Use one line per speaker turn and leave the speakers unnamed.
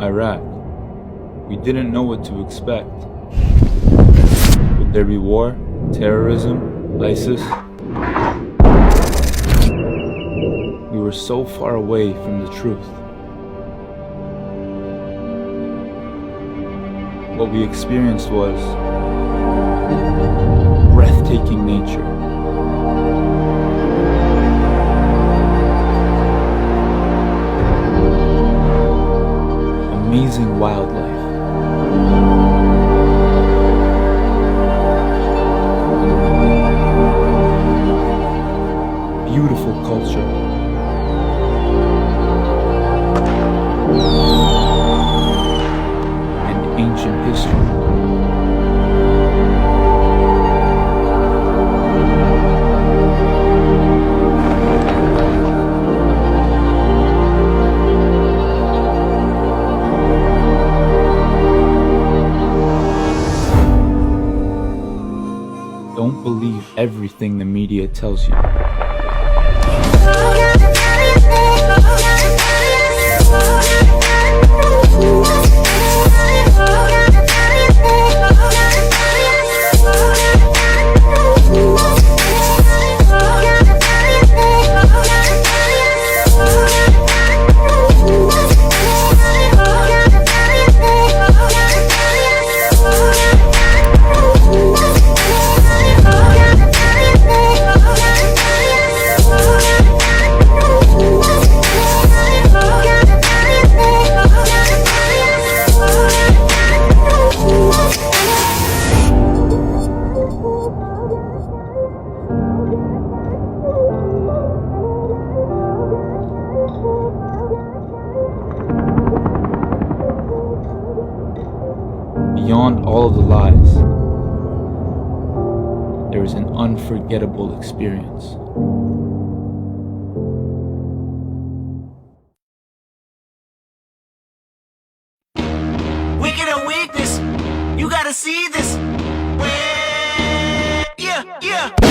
Iraq. We didn't know what to expect. Would there be war, terrorism, ISIS? We were so far away from the truth. What we experienced was breathtaking nature. Amazing wildlife. Beautiful culture. And ancient history. Don't believe everything the media tells you. Beyond all of the lies, there is an unforgettable experience.
Wicked and weakness, you gotta see this. Yeah, yeah.